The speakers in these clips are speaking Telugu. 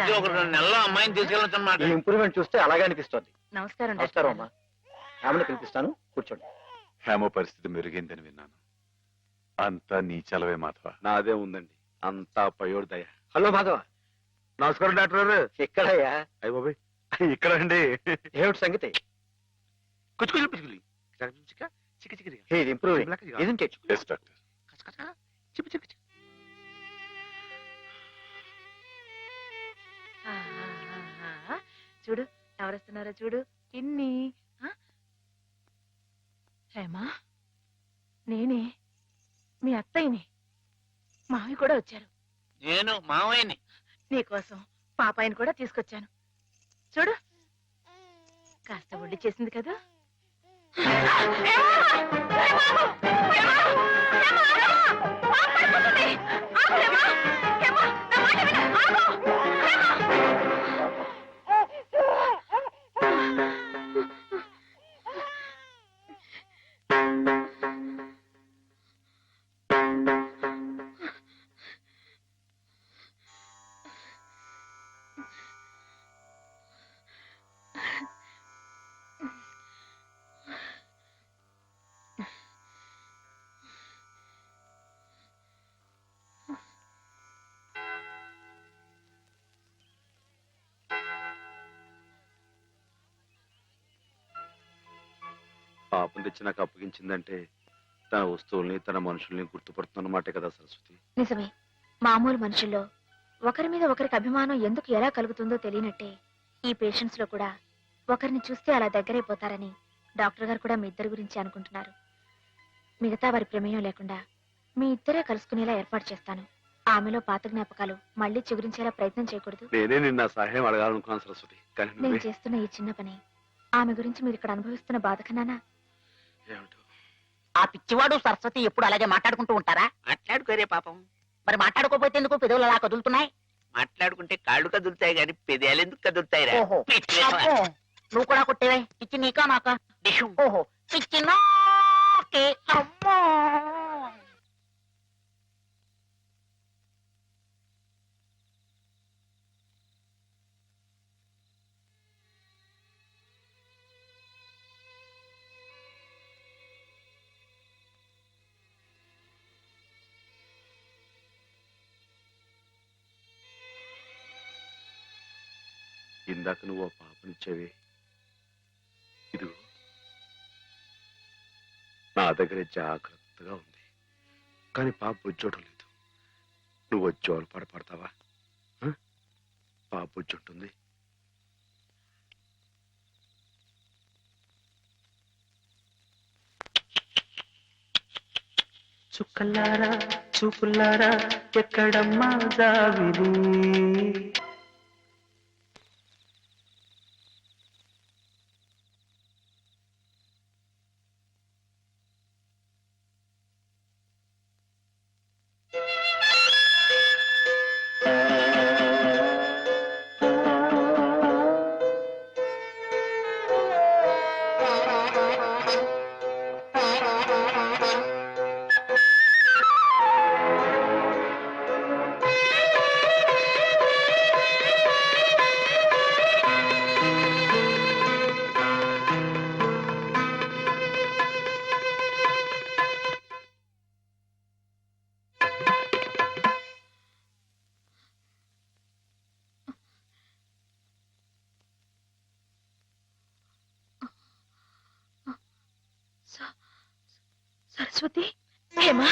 అయితే ఒక 2 నెలల్లో అమ్మాయిని తీసుకెళ్ళొచ్చు అన్నమాట. ఈ ఇంప్రూవ్మెంట్ చూస్తే అలాగే అనిపిస్తుంది. నమస్కారం నమస్కారం అమ్మా. ఆమెను పిలిపిస్తాను, కూర్చోండి. హేమ పరిస్థితి మెరుగైందని విన్నాను. అంతా నీ చలవే మాధవ. నాదే ఉందండి, అంతా పయోడు దయ. హలో మాధవ. నమస్కారం డాక్టర్ గారు. ఎక్కడయ్యా? అయ్య బాబాయ్, ఇక్కడ అండి. ఏమిటి సంగతి? కుచ్చుకులు పిచ్చుకులు ఇది improving, isn't it? Yes doctor. చూడు ఎవరొస్తున్నారో చూడు. ఇన్ని హేమా, నేనే మీ అత్తయ్యని. మావి కూడా వచ్చారు. నేను మావయ్యని. నీకోసం పాపాయిని కూడా తీసుకొచ్చాను. చూడు, కాస్త ఒళ్ళు చేసింది కదా. పాపం తెచ్చి నాకు అప్పగించిందంటే తన వస్తువుల్ని, తన మనుషుల్ని గుర్తుపడుతున్నమాటే కదా సరస్వతి. నిజమే. మామూలు మనుషుల్లో ఒకరి మీద ఒకరికి అభిమానం ఎందుకు ఎలా కలుగుతుందో తెలియనట్టే ఈ పేషెంట్స్ లో కూడా ఒకరిని చూస్తే అలా దగ్గరైపోతారని డాక్టర్ గారు కూడా మీ ఇద్దరి గురించి అనుకుంటున్నారు. మిగతా వారి ప్రమేయం లేకుండా మీ ఇద్దరే కలుసుకునేలా ఏర్పాటు చేస్తాను. ఆమెలో పాత జ్ఞాపకాలు మళ్ళీ చిగురించేలా ప్రయత్నం చేయకూడదు. నేనే నిన్న సహాయం అడగాలనుకున్నాను సరస్వతి, కానీ నేను చేస్తున్న ఈ చిన్న పని ఆమె గురించి మీరు ఇక్కడ అనుభవిస్తున్న బాధ కన్నానా? ఏమిటో ఆ పిచ్చివాడు సరస్వతి ఎప్పుడు అలాగే మాట్లాడుకుంటూ ఉంటారా? మాట్లాడుకోరే పాపం. మరి మాట్లాడుకోపోతే ఎందుకు పెదవులు అలా కదులుతున్నాయి? మాట్లాడుకుంటే కాళ్ళు కదులుతాయి కానీ పెదాలు ఎందుకు కదులుతాయిరా? ఓహో, అబ్బో, నువ్వు కూడా కొట్టేవే. పిచ్చి నీకా నాకా? ఓహో, పిచ్చి నాకే. అమ్మో, ఇందాక నువ్వు ఆ పాపనిచ్చావే, ఇదిగో నా దగ్గర జాగ్రత్తగా ఉంది. కానీ పాప బుజ్జోటం లేదు. నువ్వు వచ్చి పడతావా? పాప బుజ్జుంటుంది. చుక్కల్లారా చూపుల్లారా ఎక్కడమ్మా జావిరి. సరస్వతి, హేమా,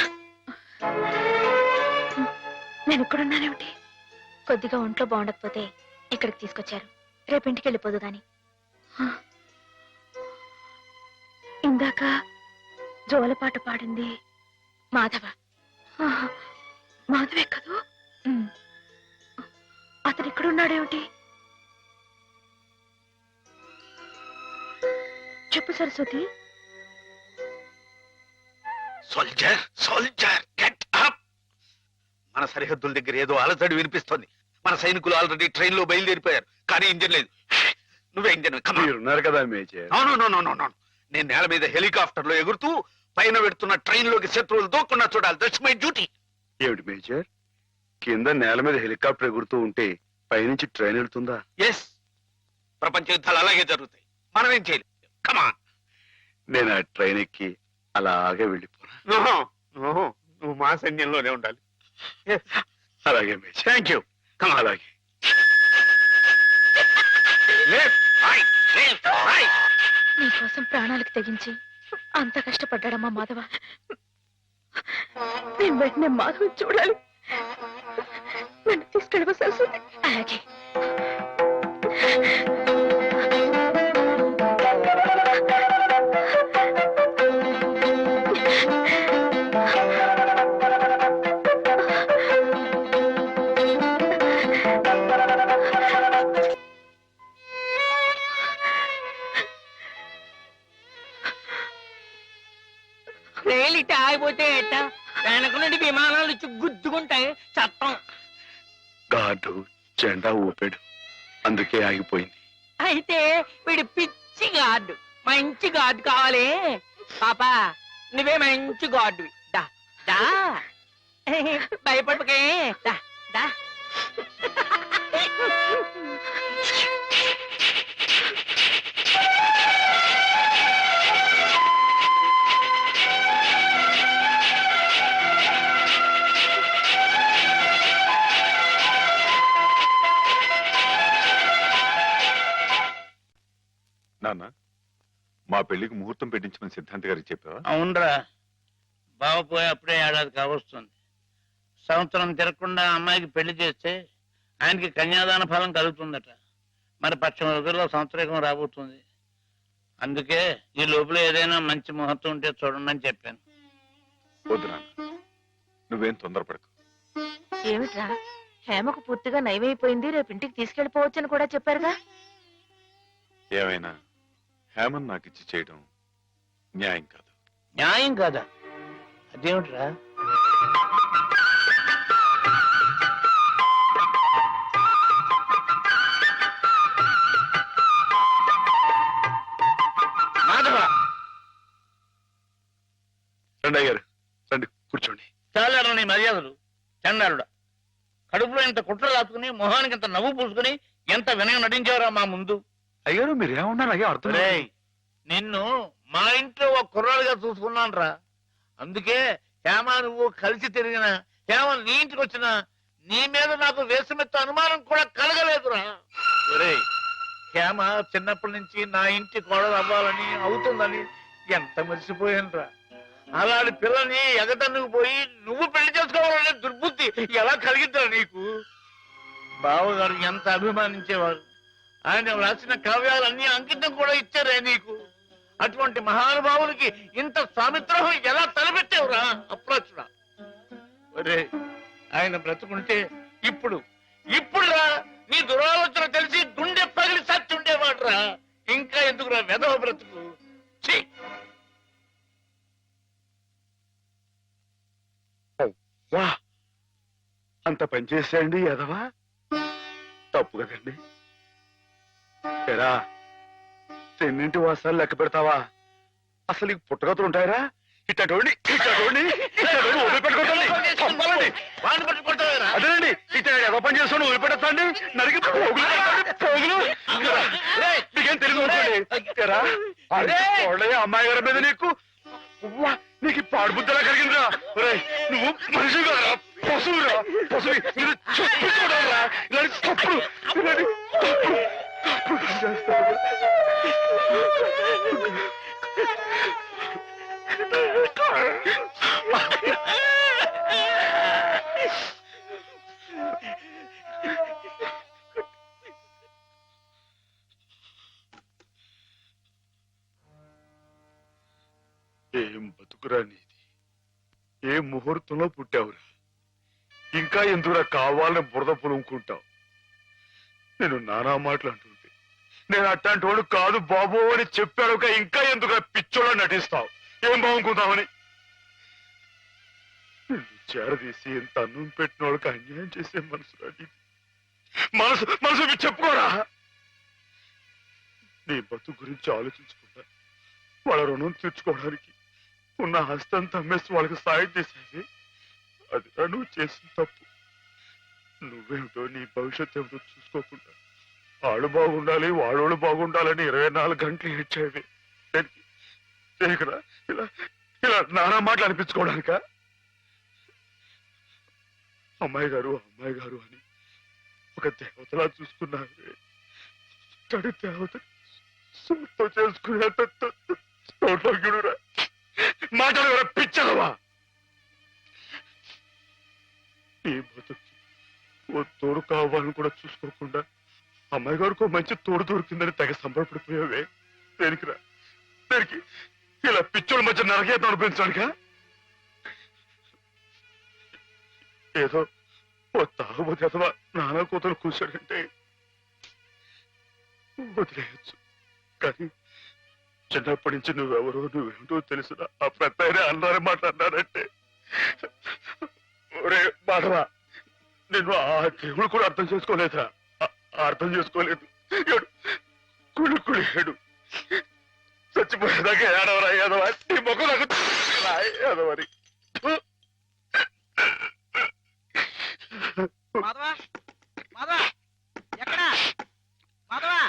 నేను ఇక్కడున్నానేమిటి? కొద్దిగా ఒంట్లో బాగుండకపోతే ఇక్కడికి తీసుకొచ్చారు. రేపింటికి వెళ్ళిపోదు గాని. ఇందాక జోలపాట పాడింది మాధవ. మాధవే కదూ? అతను ఇక్కడున్నాడేమిటి? చెప్పు Saraswati. Soldier, soldier, get up. మన సరిహద్దుల దగ్గర ఏదో అలజడి వినిపిస్తోంది. మన సైనికులు ఆల్రెడీ ట్రైన్ లో బయలుదేరిపోయారు, కానీ ఇంజన్ లేదు. నువ్వే ఇంజన్. మీరున్నారు కదా మేజర్. నేను నేల మీద హెలికాప్టర్ లో ఎగురుతూ పైన పెడుతున్న ట్రైన్ లోకి శత్రువులు దూకుండా చూడాలి. That's my duty. ఏమిటి మేజర్, కింద నేల మీద హెలికాప్టర్ ఎగురుతూ ఉంటే పైనుంచి ట్రైన్ వెళ్తుందా? ఎస్, ప్రపంచ యుద్ధాలు అలాగే జరుగుతాయి. మనం ఏం చేయలేం. కమాన్. నేను ఆ ట్రైన్ ఎక్కి అలాగే వెళ్ళిపోనా? నువ్వు మా సైన్యంలోనే ఉండాలి. అలాగే మేజర్. Thank you. కమాన్. అలాగే. నీకోసం ప్రాణాలకు తెగించి అంత కష్టపడ్డాడమ్మా మాధవ. నేను వెంటనే మాధవ్ చూడాలి. నన్ను తీసుకెళ్ళవ సరస్వతి. అలాగే. రైలు ఇట్ట ఆగిపోతే ఎట్ట వెనక నుండి విమానాలు వచ్చి గుద్దుకుంటాయి చట్టం. గార్డు జెండా ఊపాడు, అందుకే ఆగిపోయింది. అయితే వీడు పిచ్చి గార్డు, మంచి గార్డు కావాలి. పాపా నువ్వే మంచి గార్డు. దా దా భయపడకే. దా దా. నాన్న, మా పెళ్లికి ముహూర్తం పెట్టించమని సిద్ధాంత్ గారికి చెప్పావా? అవునరా, బావ పోయి అప్పుడే ఏడాది కావస్తుంది. సంవత్సరం తిరగకుండా అమ్మాయికి పెళ్లి చేస్తే ఆయనకి కన్యాదాన ఫలం కలుగుతుందట. మరి పక్షం రోజుల్లో సంవత్సరం రాబోతుంది. అందుకే ఈ లోపల ఏదైనా మంచి ముహూర్తం ఉంటే చూడండి అని చెప్పాను. వద్దు నాన్న, నువ్వేం తొందరపడకు. ఏమిట్రా, హేమకు పూర్తిగా నయమైపోయింది, రేపు ఇంటికి తీసుకెళ్లిపోవచ్చని కూడా చెప్పారుగా. ఏమైనా హేమన్ నాకు ఇచ్చి చేయడం న్యాయం కాదు. న్యాయం కాదా? అదేమిట్రా? మాధవ, రండి అయ్యారు, రండి కూర్చోండి. చాలారా నీ మర్యాదలు. చండారుడా, కడుపులో ఇంత కుట్ర రాసుకుని మొహానికి ఇంత నవ్వు పూసుకుని ఎంత వినయం నటించారా మా ముందు. అయ్యారు మీరు ఏమన్నారు అయ్యా అర్థం రేయ్, నిన్ను మా ఇంట్లో ఒక కుర్రాడుగా చూసుకున్నాను రా. అందుకే హేమ నువ్వు కలిసి తిరిగిన, హేమ నీ ఇంటికి వచ్చినా నీ మీద నాకు వేసమెత్త అనుమానం కూడా కలగలేదురా. ఒరేయ్, హేమ చిన్నప్పటి నుంచి నా ఇంటి కోడలు అవ్వాలని అవుతుందని ఎంత మర్చిపోయాను రా. అలాంటి పిల్లని ఎగతన్నుకు పోయి నువ్వు పెళ్లి చేసుకోవాలనే దుర్బుద్ధి ఎలా కలిగిద్దా నీకు? బావగారు ఎంత అభిమానించేవారు. ఆయన రాసిన కావ్యాలన్నీ అంకితం కూడా ఇచ్చారే నీకు. అటువంటి మహానుభావులకి ఇంత సామిత్రహం ఎలా తలపెట్టావురా అప్రాచుడా? ఒరే, ఆయన బ్రతుకుంటే ఇప్పుడు రా నీ దురాలోచన తెలిసి గుండె పగిలి సచ్చుండేవాడు రా. ఇంకా ఎందుకురా వెధవ బ్రతుకు? ఛీ! వా, అంత పని చేసేయండి ఎదవా, తప్పు కదండి. ఎరా, తెన్నింటి వాసాలు లెక్క పెడతావా? అసలు నీకు పుట్టగతులు ఉంటాయరా? ఇట్టండి అదేనండి, ఇట్ట ఎవ పని చేస్తాను వదిలిపెట్టండి, నరికి పోగులు నీకేం తెలుగు అమ్మాయి గారి మీద నీకు నీకు పాడుబుద్ధలా కలిగిందిరా. నువ్వు మనిషి కారా, పశువురా, పశువు. మీరు చెప్పుకోవడారా ఇలాంటి తప్పుడు చేస్తారు. ఏం బతుకురా నీది, ఏ ముహూర్తంలో పుట్టావురా? ఇంకా ఎందుకురా కావాలని బురద పులుముకుంటావు? నేను నానా మాటలు అంటుంటే నేను అట్లాంటి వాడు కాదు బాబు అని చెప్పాడు, ఇంకా ఎందుకురా పిచ్చోళ్ళ నటిస్తావు? ఏం బాగుంకుందామని నిన్ను చేరదీసి ఎంత అన్నం పెట్టిన వాళ్ళకి అన్యాయం చేసే మనసు మనసు మనసు చెప్పుకోరా. నీ బతుకు గురించి ఆలోచించకుండా వాళ్ళ రుణం తీర్చుకోవడానికి ఉన్న హస్తం తమ్మేసి వాళ్ళకి సాయం చేసేది అది నువ్వు చేసిన తప్పు. నువ్వేమిటో నీ భవిష్యత్తు ఏమిటో చూసుకోకుండా వాళ్ళు బాగుండాలి వాళ్ళోళ్ళు బాగుండాలని 24 గంటలు ఇచ్చేవి ఇలా ఇలా నానా మాటలు అనిపించుకోవడానిక? అమ్మాయి గారు అని ఒక దేవతలా చూసుకున్నావే, తడి దేవత సొంత చేసుకునేంత సౌభాగ్యుడురా. మాటలు పిచ్చలవా? ఈ బతుకి ఓ తోడు కావాలని కూడా చూసుకోకుండా అమ్మాయి గారికి మంచి తోడు దొరికిందని తెగ సంబరపడిపోయావే. దేనికిరా? దేనికి? ఇలా పిచ్చోళ్ళ మధ్య నరకేతం అనిపించాడుగా? ఏదో ఓ తాగుబోతే అథవా నానా కూతురు కూర్చోడంటే వదిలేయచ్చు, కానీ చిన్నప్పటి నుంచి నువ్వెవరో నువ్వేంటో తెలిసిన ఆ పెద్ద అన్నారే మాట్లాడినారంటే, ఒరే మాధవా, నిన్ను ఆ దేవుడు కూడా అర్థం చేసుకోలేదురా. అర్థం చేసుకోలేదు. కుడి ఏడు చచ్చిపోయేదాకా ఏడవరా ఏదవా, నీ ముఖం నాకు ఏదవరి. మాధవా మాధవా ఎక్కడా మాధవా